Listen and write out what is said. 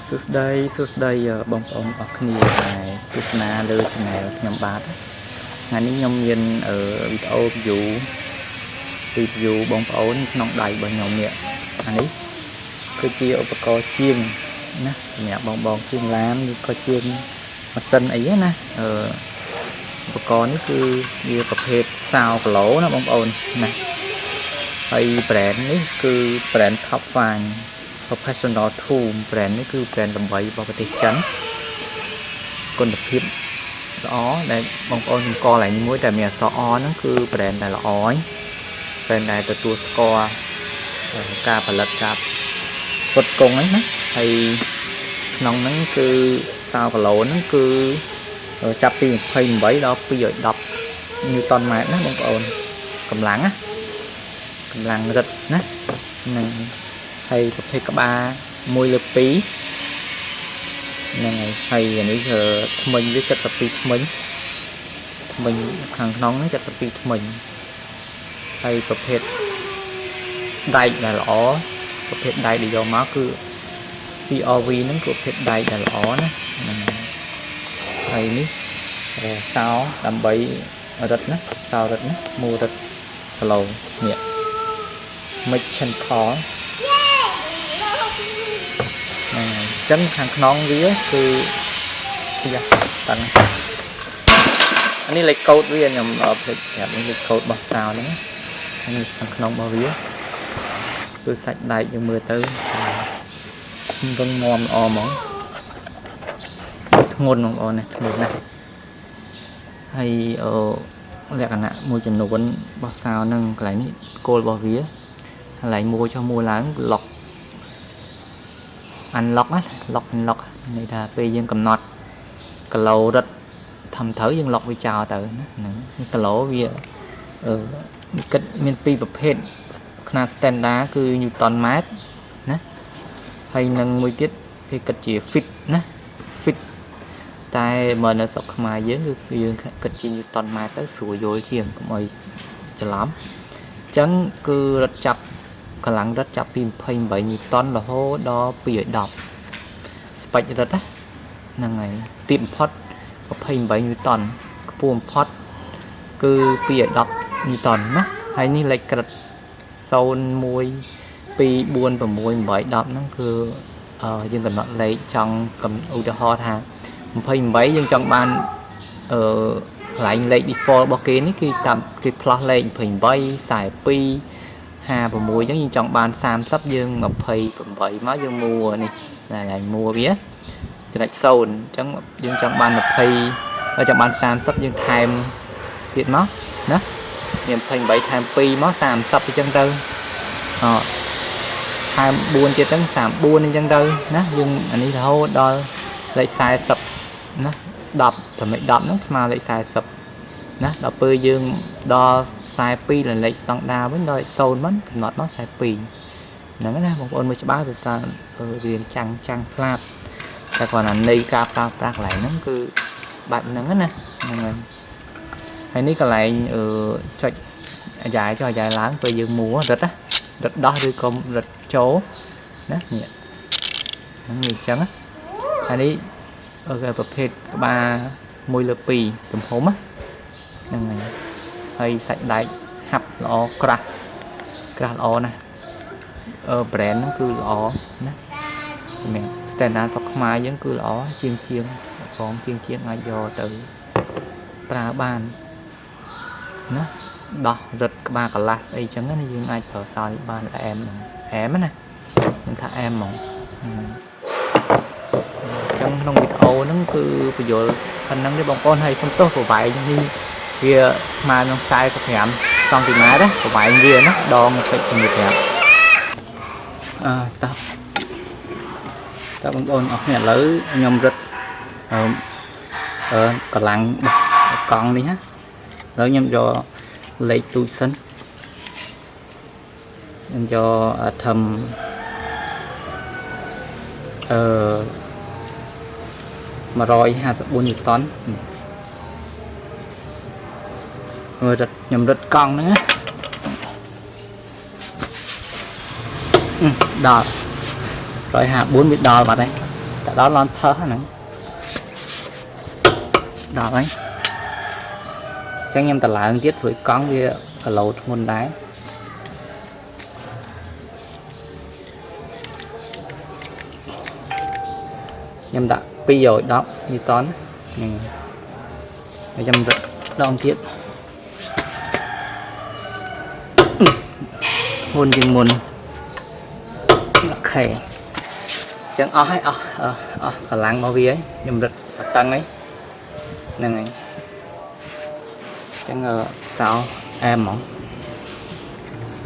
សួស្តីបងប្អូនអរគ្នាដែលទស្សនាលើ channel ខ្ញុំបាទថ្ងៃនេះខ្ញុំមានវីដេអូ review បងប្អូនក្នុងដៃរបស់ខ្ញុំនេះអានេះគឺជាឧបករណ៍ជាងណាសម្រាប់បងជាងឡានឬក៏ជាងម៉ាស៊ីនអីណាឧបករណ៍នេះគឺវាប្រភេទសោគីឡូណាបងប្អូនណាហើយ brand នេះគឺ brand Top Fine Professional Tool brand នេះគឺ brand ល្បីរបស់ប្រទេសចិនគុណភាពល្អដែលបងប្អូនស្គាល់ឡើងមួយតែមានអក្សរ O ហ្នឹងគឺ brand ដែលល្អហើយ brand ដែលទទួលស្គាល់ការផលិតការផ្គត់ផ្គង់ហ្នឹងណាហើយក្នុងហ្នឹងគឺសោគីឡូហ្នឹងគឺចាប់ពី28ដល់210 Newton mét ណាបងប្អូនកម្លាំងរឹតណាហ្នឹងហើយប្រភេទក្បាល1លើ2ហ្នឹងហើយអានេះគឺថ្មិញវា72ថ្មិញខាងក្នុងហ្នឹង72ថ្មិញហើយប្រភេទដែកដែលល្អប្រភេទដែកដែលយកមកគឺ CRV ហ្នឹងគឺប្រភេទដែកដែលល្អណាហ្នឹងហើយនេះសោដើម្បីរឹតណាសោរឹតណា1រឹតគីឡូនេះ Mission Call ចឹងខាងក្នុងវាគឺយ៉ាតាំងអានេះលេខកូដវាខ្ញុំភ្លេចប្រាប់នេះលេខកូដរបស់សោហ្នឹងនេះខាងក្នុងរបស់វាគឺសាច់ដែកយើងមើលទៅវឹងមាំល្អហ្មងធ្ងន់បងប្អូនណាធ្ងន់ណាស់ហើយលក្ខណៈមួយចំនួនរបស់សោហ្នឹងកន្លែងនេះគោលរបស់វាកន្លែងមួយចុះមួយឡើងឡុកunlock ណា lock ន័យថាពេលយើងកំណត់គីឡូរឹតធំត្រូវយើង lock វាចោលទៅណាហ្នឹងគីឡូវាគិតមានពីរប្រភេទຂະຫນាត standard គឺ Newton mét ណាហើយនឹងមួយទៀតគេគិតជា feet ណា feet តែបើនៅស្រុកខ្មែរយើងគឺយើងគិតជា Newton mét ទៅស្រួលយល់ជាងកុំឲ្យច្រឡំអញ្ចឹងគឺរឹតចាប់កម្លាំងរឹតចាប់ពី28 Newton រហូតដល់210ស្ពេចរឹតហ្នឹងហើយទាបបំផុត28 Newton ខ្ពស់បំផុតគឺ210 Newton ណាហើយនេះលេខក្រិត0 1 2 4 6 8 10ហ្នឹងគឺយើងកំណត់លេខចង់ឧទាហរណ៍ថា28យើងចង់បានកន្លែងលេខ default របស់គេនេះគឺតាមគេផ្លោះលេខ28 42 56អញ្ចឹងយើងចង់បាន30យើង28មកយើងមួនេះតែមួវាចំណុច0អញ្ចឹងយើងចង់បាន20ចង់បាន30យើងថែមទៀតមកណាមាន28ថែម2មក30អញ្ចឹងទៅថែម4ទៀតហ្នឹង34អញ្ចឹងទៅណាយើងអានេះរហូតដល់លេខ40ណា10តែមិន10ហ្នឹងស្មើលេខ40ណាដល់ពេលយើងដល់42លេខស្តង់ដាវិញដល់0មិនកំណត់មក42ហ្នឹងណាបងប្អូនមើលច្បាស់ទៅសាររៀងចាំងផ្លាតតែគ្រាន់តែនៃការប្រើប្រាស់កន្លែងហ្នឹងគឺបែបហ្នឹងណាហ្នឹងហើយនេះកន្លែងចុចអាយ៉ៃឡើងពេលយើងមួរឹតដោះឬក៏រឹតចូលណានេះហ្នឹងអញ្ចឹងហើយនេះប្រភេទក្បាល1លើ2ទំហំហ្នឹងហើយសាច់ដែកហាប់ល្អក្រាស់ល្អណាស់brand ហ្នឹងគឺល្អណាសម្រាប់ standard ស្រុកខ្មែរយើងគឺល្អជាងផងជាងអាចយកទៅប្រើបានណាដោះរឹតក្បាលកន្លះស្អីចឹងណាយើងអាចប្រើសោយបានអែមណាខ្ញុំថាអែមហ្មងចឹងក្នុងវីដេអូហ្នឹងគឺបញ្យល់ប៉ុណ្ណឹងទេបងប្អូនហើយខ្ញុំទោះប្រវែងនេះវាស្មើនឹង45 សង់ទីម៉ែត្រប្រវែងវាណាដង25តើបងប្អូនអរគ្នាឥឡូវខ្ញុំរឹតកម្លាំងកង់នេះណាឥឡូវខ្ញុំយកលេខទូចសិនខ្ញុំយកធំ154 Newton ខ្ញុំរឹតកង់ហ្នឹងណាដល់154វាដល់បាត់ហើយ tại đó lon thơ này đó đấy chẳng em ta lại tiết với con kia cả lầu môn đáy em đã bây giờ đó như toán để chăm rực đong tiết môn chừng môn ok chẳng cả làng bao vi ấy nhầm rực tăng ấy nè này chẳng sao em mỏng